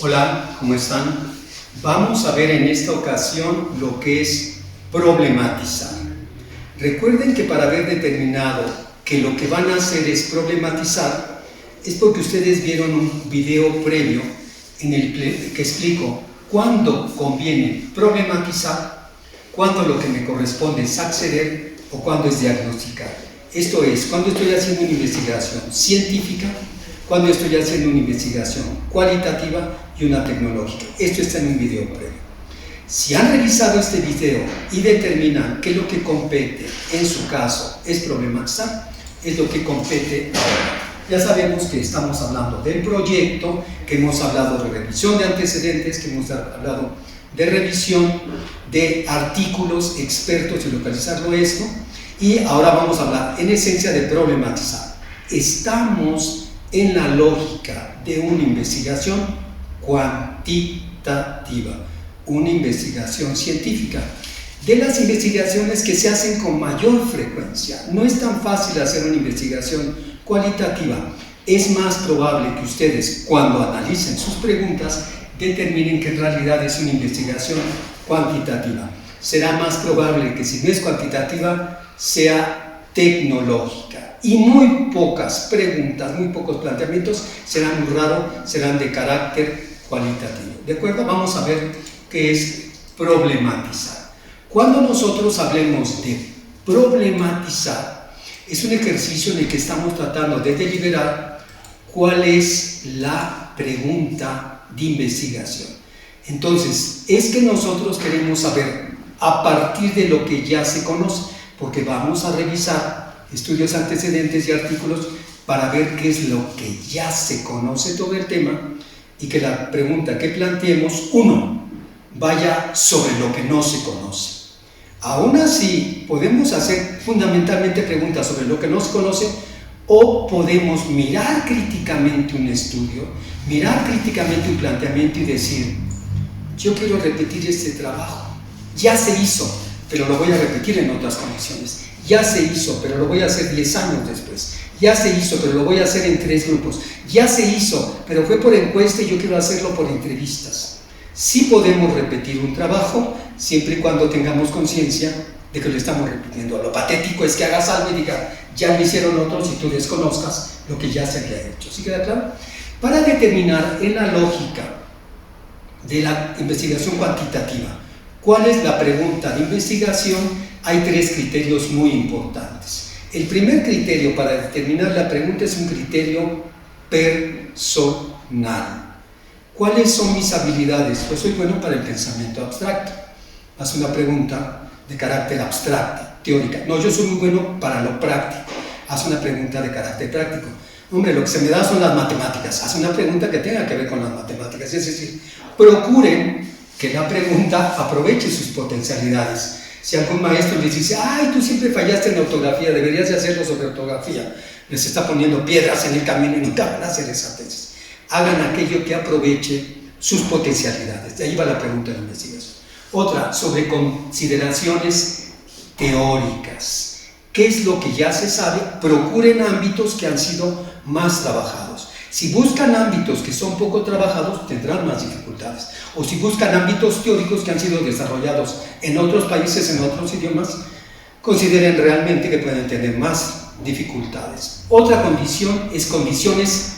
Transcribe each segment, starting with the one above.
Hola, ¿cómo están? Vamos a ver en esta ocasión lo que es problematizar. Recuerden que para haber determinado que lo que van a hacer es problematizar, es porque ustedes vieron un video previo en el que explico cuándo conviene problematizar, cuándo lo que me corresponde es acceder o cuándo es diagnosticar. Esto es, cuando estoy haciendo una investigación científica, cuando estoy haciendo una investigación cualitativa y una tecnológica. Esto está en un video previo. Si han revisado este video y determinan que lo que compete en su caso es problematizar, es lo que compete ahora. Ya sabemos que estamos hablando del proyecto, que hemos hablado de revisión de antecedentes, que hemos hablado de revisión de artículos expertos y localizarlo esto, y ahora vamos a hablar en esencia de problematizar. Estamos en la lógica de una investigación cuantitativa, una investigación científica, de las investigaciones que se hacen con mayor frecuencia. No es tan fácil hacer una investigación cualitativa. Es más probable que ustedes, cuando analicen sus preguntas, determinen que en realidad es una investigación cuantitativa. Será más probable que, si no es cuantitativa, sea tecnológica. Y muy pocas preguntas, muy pocos planteamientos serán muy raros, serán de carácter cualitativo. ¿De acuerdo? Vamos a ver qué es problematizar. Cuando nosotros hablemos de problematizar, es un ejercicio en el que estamos tratando de deliberar cuál es la pregunta de investigación. Entonces, es que nosotros queremos saber a partir de lo que ya se conoce, porque vamos a revisar estudios antecedentes y artículos para ver qué es lo que ya se conoce todo el tema y que la pregunta que planteemos, uno, vaya sobre lo que no se conoce. Aún así, podemos hacer fundamentalmente preguntas sobre lo que no se conoce o podemos mirar críticamente un estudio, mirar críticamente un planteamiento y decir, yo quiero repetir este trabajo, ya se hizo, pero lo voy a repetir en otras condiciones. Ya se hizo, pero lo voy a hacer 10 años después. Ya se hizo, pero lo voy a hacer en 3 grupos. Ya se hizo, pero fue por encuesta y yo quiero hacerlo por entrevistas. Sí podemos repetir un trabajo, siempre y cuando tengamos conciencia de que lo estamos repitiendo. Lo patético es que hagas algo y diga, ya lo hicieron otros y tú desconozcas lo que ya se había hecho. ¿Sí queda claro? Para determinar en la lógica de la investigación cuantitativa, ¿cuál es la pregunta de investigación? Hay 3 criterios muy importantes. El primer criterio para determinar la pregunta es un criterio personal. ¿Cuáles son mis habilidades? Pues soy bueno para el pensamiento abstracto. Haz una pregunta de carácter abstracto, teórica. No, yo soy muy bueno para lo práctico. Haz una pregunta de carácter práctico. Hombre, lo que se me da son las matemáticas. Haz una pregunta que tenga que ver con las matemáticas. Es decir, procuren que la pregunta aproveche sus potencialidades. Si algún maestro les dice, ay, tú siempre fallaste en ortografía, deberías de hacerlo sobre ortografía, les está poniendo piedras en el camino y nunca van a hacer esa tesis. Hagan aquello que aproveche sus potencialidades. De ahí va la pregunta de investigación. Otra, sobre consideraciones teóricas. ¿Qué es lo que ya se sabe? Procuren ámbitos que han sido más trabajados. Si buscan ámbitos que son poco trabajados, tendrán más dificultades. O si buscan ámbitos teóricos que han sido desarrollados en otros países, en otros idiomas, consideren realmente que pueden tener más dificultades. Otra condición es condiciones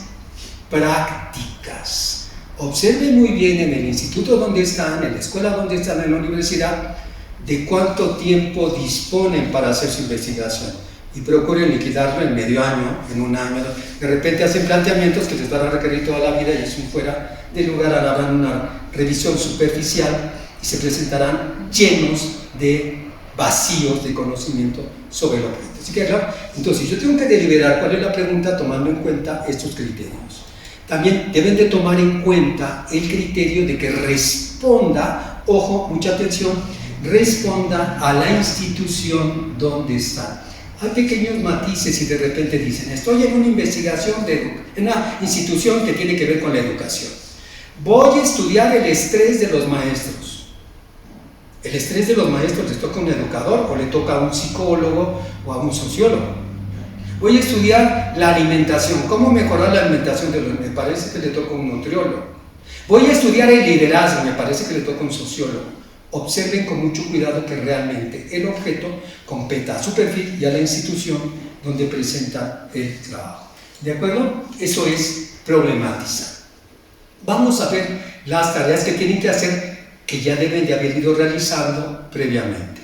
prácticas. Observen muy bien en el instituto donde están, en la escuela donde están, en la universidad, de cuánto tiempo disponen para hacer su investigación. Y procuren liquidarlo en medio año, en un año. De repente hacen planteamientos que les van a requerir toda la vida y eso fuera de lugar, harán una revisión superficial y se presentarán llenos de vacíos de conocimiento sobre el objeto. ¿Sí queda claro? Entonces, yo tengo que deliberar cuál es la pregunta tomando en cuenta estos criterios. También deben de tomar en cuenta el criterio de que responda, ojo, mucha atención, responda a la institución donde están. Hay pequeños matices y de repente dicen, estoy en una investigación, en una institución que tiene que ver con la educación. Voy a estudiar el estrés de los maestros. ¿El estrés de los maestros les toca a un educador o le toca a un psicólogo o a un sociólogo? Voy a estudiar la alimentación. ¿Cómo mejorar la alimentación de los? Me parece que le toca a un nutriólogo. Voy a estudiar el liderazgo, me parece que le toca a un sociólogo. Observen con mucho cuidado que realmente el objeto competa a su perfil y a la institución donde presenta el trabajo. ¿De acuerdo? Eso es problematizar. Vamos a ver las tareas que tienen que hacer, que ya deben de haber ido realizando previamente.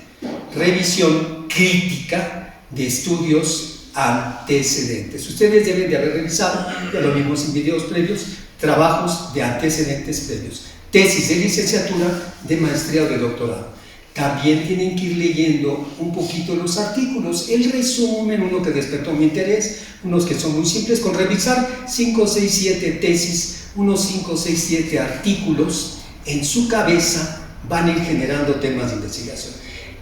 Revisión crítica de estudios antecedentes. Ustedes deben de haber revisado, ya lo vimos en videos previos, trabajos de antecedentes previos, tesis de licenciatura, de maestría o de doctorado. También tienen que ir leyendo un poquito los artículos, el resumen, uno que despertó mi interés, unos que son muy simples, con revisar 5, 6, 7 tesis, unos 5, 6, 7 artículos, en su cabeza van a ir generando temas de investigación.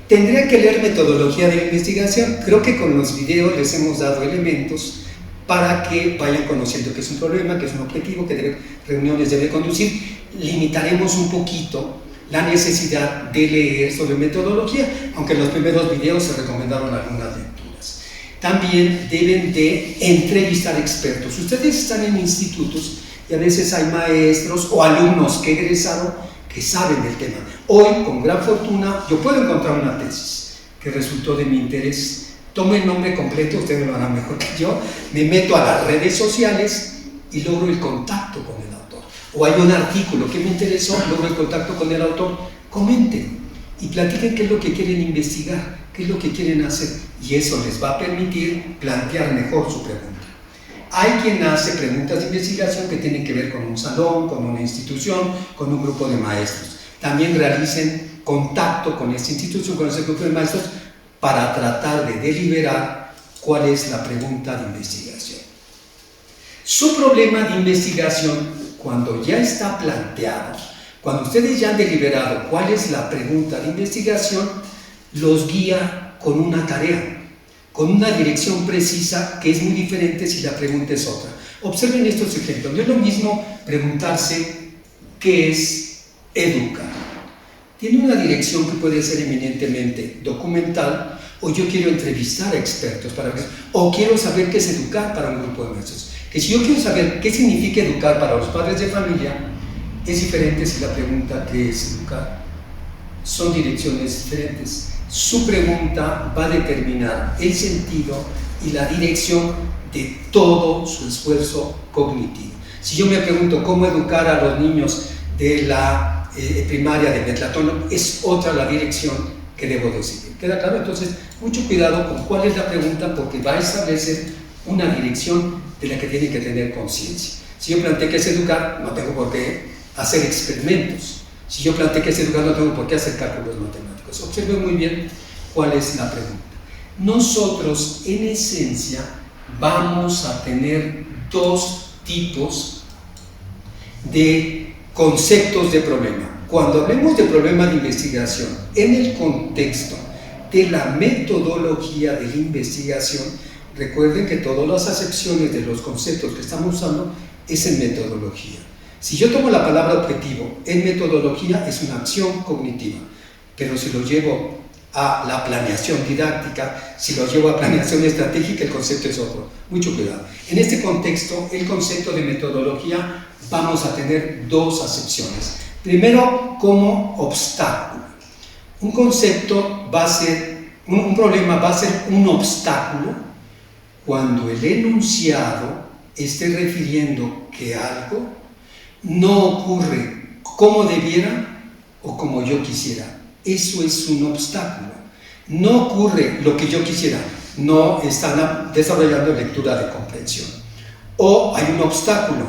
Tendría que leer metodología de la investigación. Creo que con los videos les hemos dado elementos para que vayan conociendo que es un problema, que es un objetivo, que reuniones debe conducir. Limitaremos un poquito la necesidad de leer sobre metodología, aunque en los primeros videos se recomendaron algunas lecturas. También deben de entrevistar expertos. Ustedes están en institutos y a veces hay maestros o alumnos que egresaron que saben del tema. Hoy, con gran fortuna, yo puedo encontrar una tesis que resultó de mi interés. Tomo el nombre completo, ustedes lo harán mejor que yo, me meto a las redes sociales y logro el contacto con el autor. O hay un artículo que me interesó, logro el contacto con el autor, comenten y platiquen qué es lo que quieren investigar, qué es lo que quieren hacer, y eso les va a permitir plantear mejor su pregunta. Hay quien hace preguntas de investigación que tienen que ver con un salón, con una institución, con un grupo de maestros. También realicen contacto con esta institución, con ese grupo de maestros, para tratar de deliberar cuál es la pregunta de investigación. Su problema de investigación, cuando ya está planteado, cuando ustedes ya han deliberado cuál es la pregunta de investigación, los guía con una tarea, con una dirección precisa que es muy diferente si la pregunta es otra. Observen estos ejemplos. No es lo mismo preguntarse qué es educar. Tiene una dirección que puede ser eminentemente documental, o yo quiero entrevistar a expertos para ver, o quiero saber qué es educar para un grupo de maestros. Que si yo quiero saber qué significa educar para los padres de familia, es diferente si la pregunta qué es educar. Son direcciones diferentes. Su pregunta va a determinar el sentido y la dirección de todo su esfuerzo cognitivo. Si yo me pregunto cómo educar a los niños de la primaria de Metlatón, es otra la dirección que debo de seguir. ¿Queda claro? Entonces, mucho cuidado con cuál es la pregunta, porque va a establecer una dirección de la que tiene que tener conciencia. Si yo planteé que es educar, no tengo por qué hacer experimentos. Si yo planteé que es educar, no tengo por qué hacer cálculos matemáticos. Observen muy bien cuál es la pregunta. Nosotros, en esencia, vamos a tener dos tipos de conceptos de problema. Cuando hablemos de problema de investigación en el contexto de la metodología de la investigación, recuerden que todas las acepciones de los conceptos que estamos usando es en metodología. Si yo tomo la palabra objetivo en metodología, es una acción cognitiva, pero si lo llevo a la planeación didáctica, si lo llevo a planeación estratégica, el concepto es otro. Mucho cuidado. En este contexto, el concepto de metodología, vamos a tener dos acepciones. Primero, como obstáculo. Un concepto va a ser, un problema va a ser un obstáculo cuando el enunciado esté refiriendo que algo no ocurre como debiera o como yo quisiera. Eso es un obstáculo. No ocurre lo que yo quisiera, no están desarrollando lectura de comprensión. O hay un obstáculo,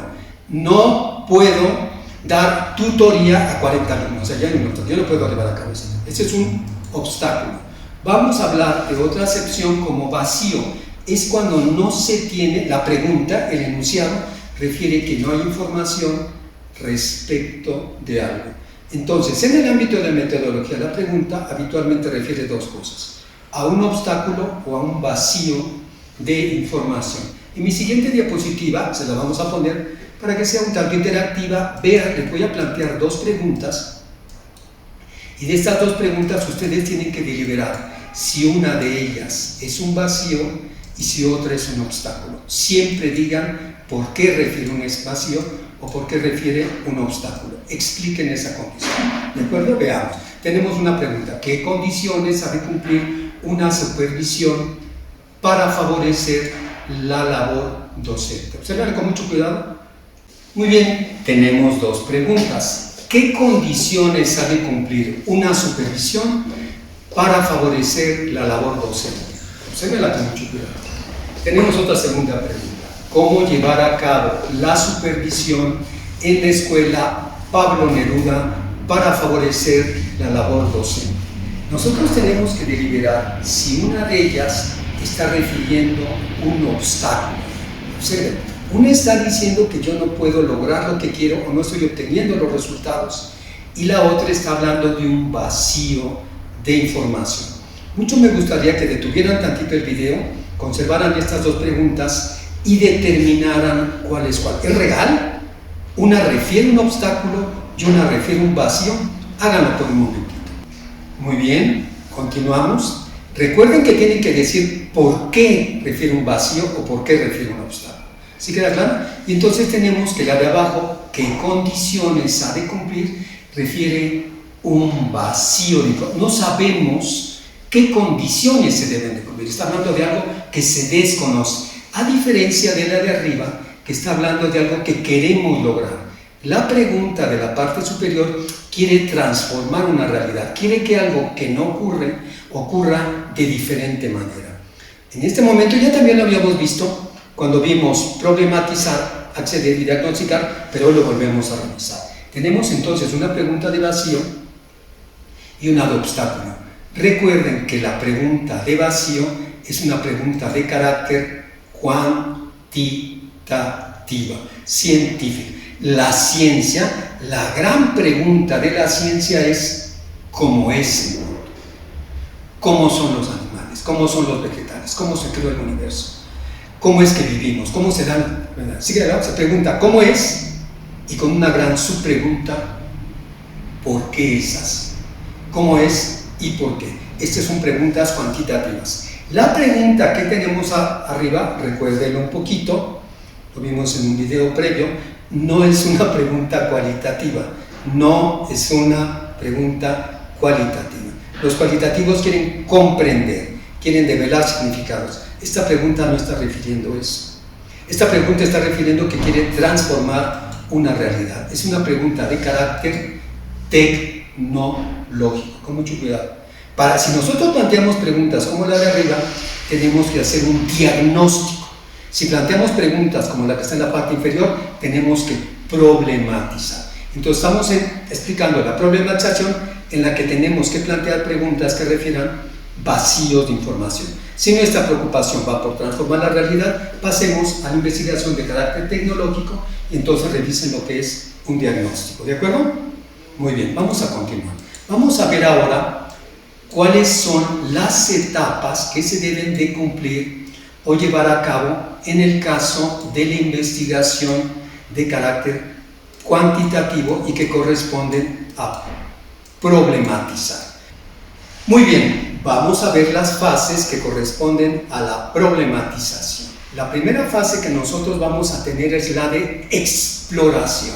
no puedo dar tutoría a 40 alumnos, o sea, ya hay un obstáculo, yo no puedo llevar a cabo eso. Ese es un obstáculo. Vamos a hablar de otra acepción como vacío. Es cuando no se tiene la pregunta, el enunciado refiere que no hay información respecto de algo. Entonces, en el ámbito de la metodología, la pregunta habitualmente refiere dos cosas: a un obstáculo o a un vacío de información. En mi siguiente diapositiva, se la vamos a poner para que sea un tanto interactiva. Vean, les voy a plantear dos preguntas, y de estas dos preguntas ustedes tienen que deliberar si una de ellas es un vacío y si otra es un obstáculo. Siempre digan por qué refiere un vacío o por qué refiere un obstáculo. Expliquen esa condición. ¿De acuerdo? Veamos. Tenemos una pregunta. ¿Qué condiciones ha de cumplir una supervisión para favorecer la labor docente? Observen con mucho cuidado. Muy bien, tenemos dos preguntas. ¿Qué condiciones ha de cumplir una supervisión para favorecer la labor docente? Observenla con mucho cuidado. Tenemos otra segunda pregunta. ¿Cómo llevar a cabo la supervisión en la escuela Pablo Neruda para favorecer la labor docente? Nosotros tenemos que deliberar si una de ellas está refiriendo un obstáculo. Observen, una está diciendo que yo no puedo lograr lo que quiero o no estoy obteniendo los resultados, y la otra está hablando de un vacío de información. Mucho me gustaría que detuvieran tantito el video, conservaran estas dos preguntas y determinaran cuál es cuál. ¿Es real? Una refiere un obstáculo y una refiere un vacío. Háganlo por un momentito. Muy bien, continuamos. Recuerden que tienen que decir por qué refiere un vacío o por qué refiere un obstáculo. ¿Sí queda claro? Y entonces tenemos que la de abajo, ¿qué condiciones ha de cumplir? Refiere un vacío. No sabemos qué condiciones se deben de cumplir. Está hablando de algo que se desconoce. A diferencia de la de arriba, que está hablando de algo que queremos lograr. La pregunta de la parte superior quiere transformar una realidad, quiere que algo que no ocurre, ocurra de diferente manera. En este momento ya también lo habíamos visto cuando vimos problematizar, acceder y diagnosticar, pero hoy lo volvemos a revisar. Tenemos entonces una pregunta de vacío y una de obstáculo. Recuerden que la pregunta de vacío es una pregunta de carácter cuantitativa, científica. La ciencia, la gran pregunta de la ciencia es ¿cómo es el mundo? ¿Cómo son los animales? ¿Cómo son los vegetales? ¿Cómo se creó el universo? ¿Cómo es que vivimos? ¿Cómo se dan? Así que se pregunta ¿cómo es? Y con una gran subpregunta ¿por qué es así? ¿Cómo es y por qué? Estas son preguntas cuantitativas. La pregunta que tenemos arriba, recuérdenlo un poquito, lo vimos en un video previo, no es una pregunta cualitativa, no es una pregunta cualitativa. Los cualitativos quieren comprender, quieren develar significados. Esta pregunta no está refiriendo eso. Esta pregunta está refiriendo que quiere transformar una realidad. Es una pregunta de carácter tecnológico, con mucho cuidado. Si nosotros planteamos preguntas como la de arriba, tenemos que hacer un diagnóstico. Si planteamos preguntas como la que está en la parte inferior, tenemos que problematizar. Entonces estamos explicando la problematización en la que tenemos que plantear preguntas que refieran vacíos de información. Si nuestra preocupación va por transformar la realidad, pasemos a la investigación de carácter tecnológico y entonces revisen lo que es un diagnóstico. ¿De acuerdo? Muy bien, vamos a continuar. Vamos a ver ahora cuáles son las etapas que se deben de cumplir o llevar a cabo en el caso de la investigación de carácter cuantitativo y que corresponden a problematizar. Muy bien, vamos a ver las fases que corresponden a la problematización. La primera fase que nosotros vamos a tener es la de exploración.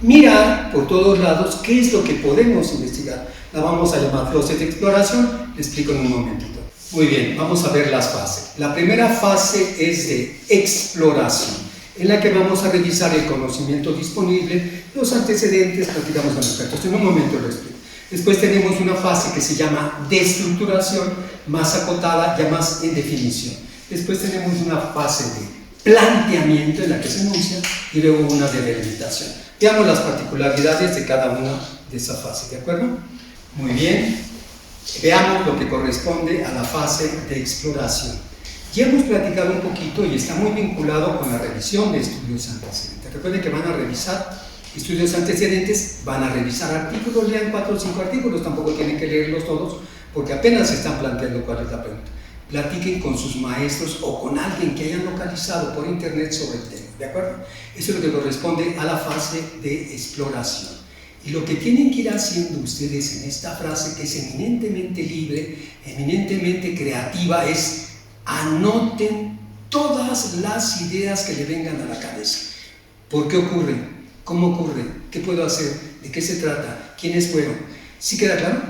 Mirar por todos lados qué es lo que podemos investigar. La vamos a llamar fase de exploración, le explico en un momentito. Muy bien, vamos a ver las fases. La primera fase es de exploración, en la que vamos a revisar el conocimiento disponible, los antecedentes, platicamos al respecto. En un momento lo explico. Después tenemos una fase que se llama de estructuración, más acotada, ya más en definición. Después tenemos una fase de planteamiento en la que se enuncia y luego una de delimitación. Veamos las particularidades de cada una de esas fases, ¿de acuerdo? Muy bien, veamos lo que corresponde a la fase de exploración. Ya hemos platicado un poquito y está muy vinculado con la revisión de estudios antecedentes. Recuerden que van a revisar estudios antecedentes, van a revisar artículos, lean 4 o 5 artículos, tampoco tienen que leerlos todos porque apenas se están planteando cuál es la pregunta. Platiquen con sus maestros o con alguien que hayan localizado por internet sobre el tema, ¿de acuerdo? Eso es lo que corresponde a la fase de exploración. Y lo que tienen que ir haciendo ustedes en esta frase, que es eminentemente libre, eminentemente creativa, es anoten todas las ideas que le vengan a la cabeza. ¿Por qué ocurre? ¿Cómo ocurre? ¿Qué puedo hacer? ¿De qué se trata? ¿Quiénes fueron? ¿Sí queda claro?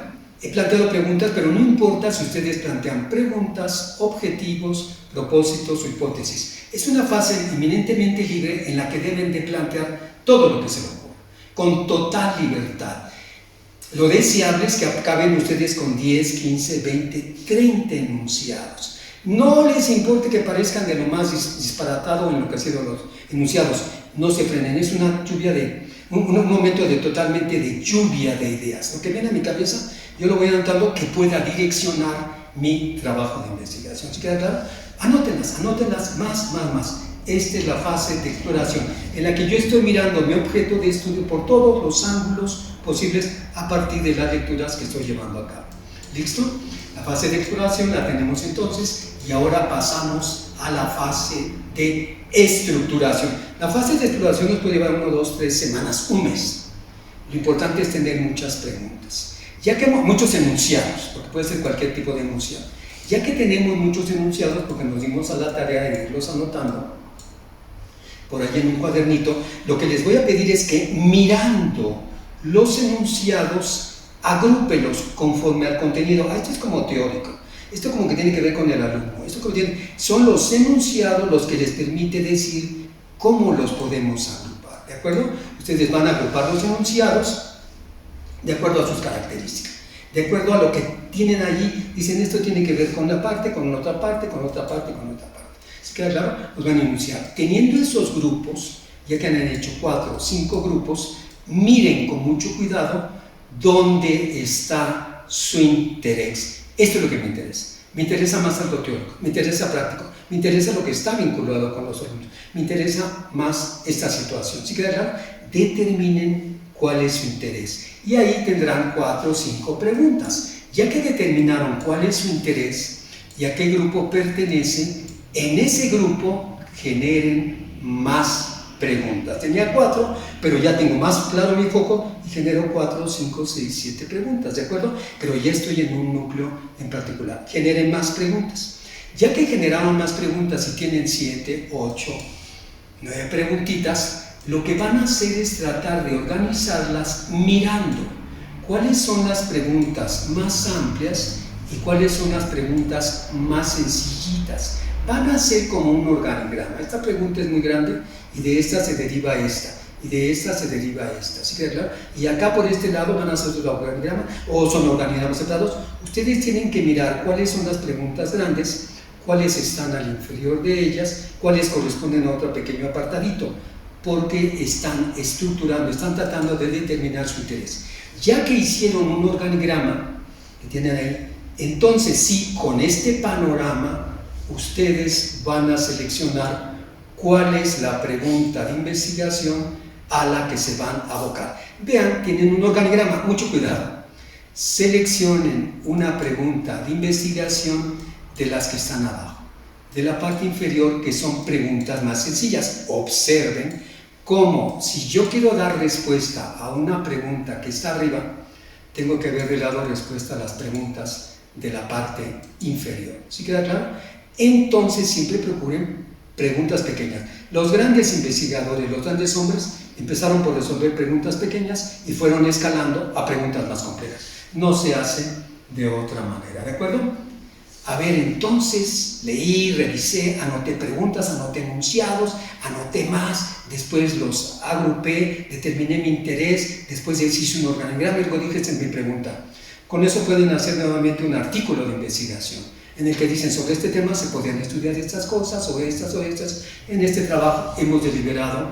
He planteado preguntas, pero no importa si ustedes plantean preguntas, objetivos, propósitos o hipótesis. Es una fase eminentemente libre en la que deben de plantear todo lo que se les ocurra, con total libertad. Lo deseable es que acaben ustedes con 10, 15, 20, 30 enunciados. No les importe que parezcan de lo más disparatado o enloquecidos los enunciados. No se frenen, es una lluvia un momento totalmente de lluvia de ideas. Lo que viene a mi cabeza, yo lo voy anotando que pueda direccionar mi trabajo de investigación. ¿Sí queda claro? Anótenlas más. Esta es la fase de exploración en la que yo estoy mirando mi objeto de estudio por todos los ángulos posibles a partir de las lecturas que estoy llevando a cabo. ¿Listo? La fase de exploración la tenemos entonces y ahora pasamos a la fase de estructuración. La fase de exploración nos puede llevar 1, 2, 3 semanas, un mes. Lo importante es tener muchas preguntas, ya que muchos enunciados, porque puede ser cualquier tipo de enunciado. Ya que tenemos muchos enunciados, porque nos dimos a la tarea de irlos anotando por ahí en un cuadernito, lo que les voy a pedir es que mirando los enunciados, agrúpelos conforme al contenido. Esto es como teórico, esto como que tiene que ver con el alumno. Son los enunciados los que les permite decir cómo los podemos agrupar, ¿de acuerdo? Ustedes van a agrupar los enunciados de acuerdo a sus características, de acuerdo a lo que tienen allí. Dicen, esto tiene que ver con la parte, con otra parte, con otra parte, con otra parte. ¿Sí queda claro? Los van a enunciar. Teniendo esos grupos, ya que han hecho 4 o 5 grupos, miren con mucho cuidado dónde está su interés. Esto es lo que me interesa. Me interesa más algo teórico, me interesa práctico, me interesa lo que está vinculado con los alumnos, me interesa más esta situación. ¿Sí queda claro? Determinen cuál es su interés. Y ahí tendrán 4 o 5 preguntas. Ya que determinaron cuál es su interés y a qué grupo pertenece, en ese grupo generen más preguntas. Tenía 4, pero ya tengo más claro mi foco y genero 4, 5, 6, 7 preguntas, ¿de acuerdo? Pero ya estoy en un núcleo en particular. Generen más preguntas. Ya que generaron más preguntas y tienen 7, 8, 9 preguntitas, lo que van a hacer es tratar de organizarlas mirando cuáles son las preguntas más amplias y cuáles son las preguntas más sencillitas. Van a ser como un organigrama. Esta pregunta es muy grande y de esta se deriva esta, y de esta se deriva esta. ¿Sí queda claro? Y acá por este lado van a ser otro organigrama, o son organigramas separados. Ustedes tienen que mirar cuáles son las preguntas grandes, cuáles están al inferior de ellas, cuáles corresponden a otro pequeño apartadito, porque están estructurando, están tratando de determinar su interés. Ya que hicieron un organigrama que tienen ahí, entonces sí, con este panorama ustedes van a seleccionar cuál es la pregunta de investigación a la que se van a abocar. Vean, tienen un organigrama, mucho cuidado. Seleccionen una pregunta de investigación de las que están abajo, de la parte inferior, que son preguntas más sencillas. Observen cómo, si yo quiero dar respuesta a una pregunta que está arriba, tengo que haberle dado respuesta a las preguntas de la parte inferior. ¿Sí queda claro? Entonces siempre procuren preguntas pequeñas. Los grandes investigadores, los grandes hombres, empezaron por resolver preguntas pequeñas y fueron escalando a preguntas más complejas. No se hace de otra manera, ¿de acuerdo? A ver, entonces leí, revisé, anoté preguntas, anoté enunciados, anoté más, después los agrupé, determiné mi interés, después hice un organigrama y luego dije, esta es mi pregunta. Con eso pueden hacer nuevamente un artículo de investigación en el que dicen, sobre este tema se podrían estudiar estas cosas o estas o estas. En este trabajo hemos deliberado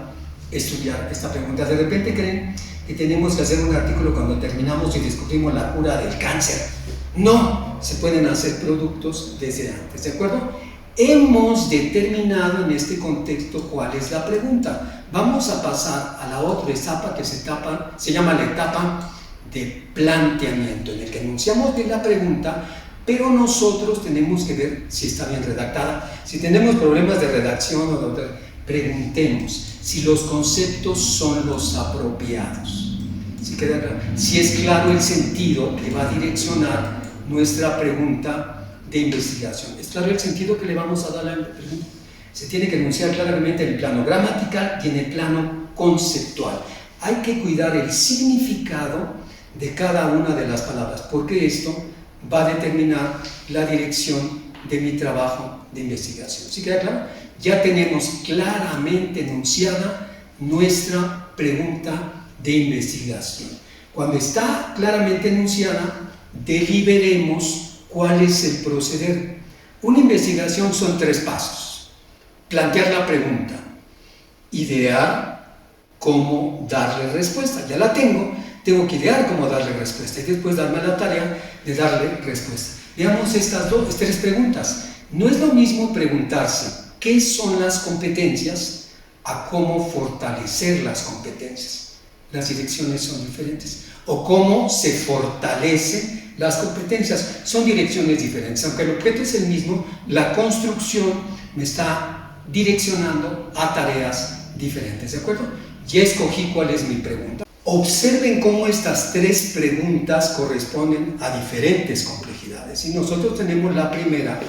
estudiar esta pregunta. De repente creen que tenemos que hacer un artículo cuando terminamos y descubrimos la cura del cáncer. No, se pueden hacer productos desde antes, ¿de acuerdo? Hemos determinado en este contexto cuál es la pregunta. Vamos a pasar a la otra etapa que se llama la etapa de planteamiento, en el que enunciamos bien la pregunta, pero nosotros tenemos que ver si está bien redactada. Si tenemos problemas de redacción o de preguntemos si los conceptos son los apropiados. ¿Sí queda claro? Si es claro el sentido que va a direccionar nuestra pregunta de investigación. ¿Es claro el sentido que le vamos a dar a la pregunta? Se tiene que enunciar claramente en el plano gramatical y en el plano conceptual. hay que cuidar el significado de cada una de las palabras, porque esto va a determinar la dirección de mi trabajo de investigación. ¿Sí queda claro? Ya tenemos claramente enunciada nuestra pregunta de investigación. Cuando está claramente enunciada, deliberemos cuál es el proceder. Una investigación son 3 pasos. Plantear la pregunta, idear cómo darle respuesta. Ya la tengo que idear cómo darle respuesta y después darme la tarea de darle respuesta. Veamos estas 3 preguntas. No es lo mismo preguntarse qué son las competencias a cómo fortalecer las competencias. Las direcciones son diferentes. O cómo se fortalecen las competencias. Son direcciones diferentes. Aunque el objeto es el mismo, la construcción me está direccionando a tareas diferentes. ¿De acuerdo? Ya escogí cuál es mi pregunta. Observen cómo estas 3 preguntas corresponden a diferentes complejidades. Y nosotros tenemos la primera,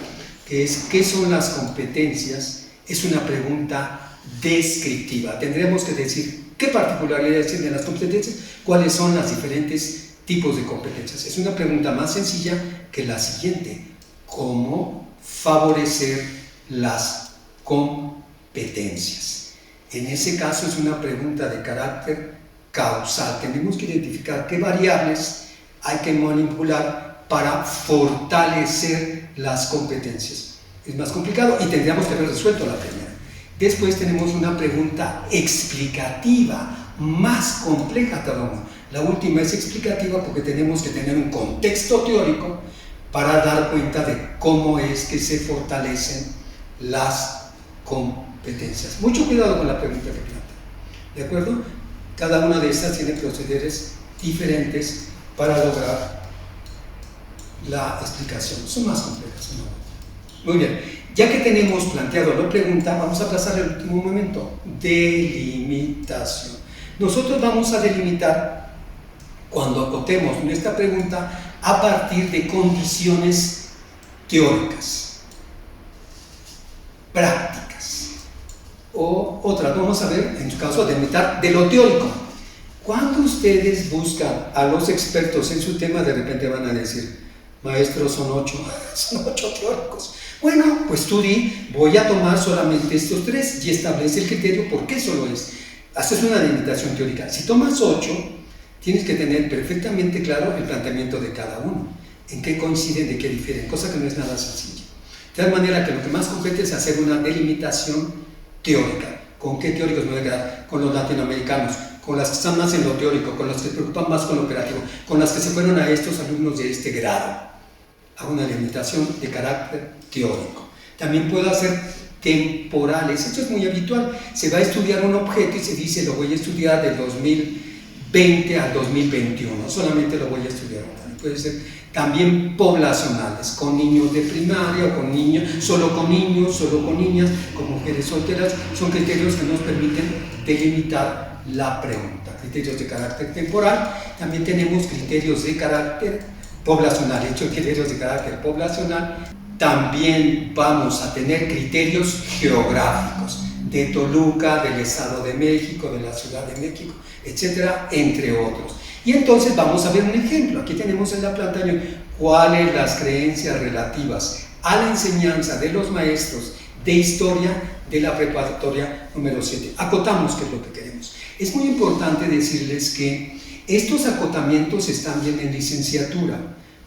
que es ¿qué son las competencias? Es una pregunta descriptiva. Tendremos que decir qué particularidades tienen las competencias, cuáles son los diferentes tipos de competencias. Es una pregunta más sencilla que la siguiente: ¿cómo favorecer las competencias? En ese caso es una pregunta de carácter causal. Tenemos que identificar qué variables hay que manipular para fortalecer las competencias. Es más complicado y tendríamos que haber resuelto la primera. Después tenemos una pregunta explicativa, más compleja cada una. La última es explicativa porque tenemos que tener un contexto teórico para dar cuenta de cómo es que se fortalecen las competencias. Mucho cuidado con la pregunta que planteo. ¿De acuerdo? Cada una de estas tiene procederes diferentes para lograr la explicación. Son más complejas, ¿no? Muy bien, ya que tenemos planteado la pregunta, vamos a pasar al último momento: delimitación. Nosotros vamos a delimitar cuando acotemos nuestra pregunta a partir de condiciones teóricas, prácticas. O otras, vamos a ver, en su caso, delimitar de lo teórico. Cuando ustedes buscan a los expertos en su tema, de repente van a decir: maestros, son 8 teóricos. Bueno, pues tú voy a tomar solamente estos 3 y establece el criterio por qué solo es. Haces una delimitación teórica. Si tomas 8, tienes que tener perfectamente claro el planteamiento de cada uno, en qué coinciden, de qué difieren, cosa que no es nada sencilla. De tal manera que lo que más compete es hacer una delimitación teórica. ¿Con qué teóricos me voy a quedar? Con los latinoamericanos, con las que están más en lo teórico, con las que se preocupan más con lo operativo, con las que se fueron a estos alumnos de este grado. Hago una delimitación de carácter teórico. También puedo hacer temporales. Esto es muy habitual. Se va a estudiar un objeto y se dice: lo voy a estudiar del 2020 al 2021. Solamente lo voy a estudiar. Puede ser también poblacionales, con niños de primaria o con niños, solo con niños, solo con niñas, con mujeres solteras. Son criterios que nos permiten delimitar la pregunta. Criterios de carácter temporal. También tenemos criterios de carácter poblacional. Estos criterios de carácter poblacional. También vamos a tener criterios geográficos, de Toluca, del Estado de México, de la Ciudad de México, etcétera, entre otros. Y entonces vamos a ver un ejemplo. Aquí tenemos en la pantalla cuáles las creencias relativas a la enseñanza de los maestros de historia de la preparatoria número 7. Acotamos qué es lo que queremos. Es muy importante decirles que estos acotamientos están bien en licenciatura.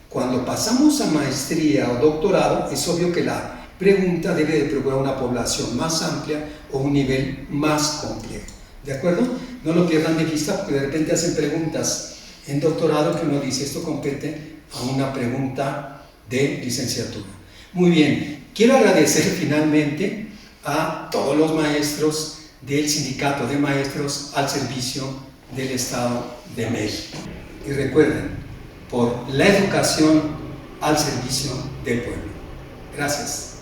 Cuando pasamos a maestría o doctorado, es obvio que la pregunta debe de procurar una población más amplia o un nivel más complejo. ¿De acuerdo? No lo pierdan de vista, porque de repente hacen preguntas en doctorado que uno dice: esto compete a una pregunta de licenciatura. Muy bien, quiero agradecer finalmente a todos los maestros del Sindicato de Maestros al servicio del Estado de México. Y recuerden, por la educación al servicio del pueblo. Gracias.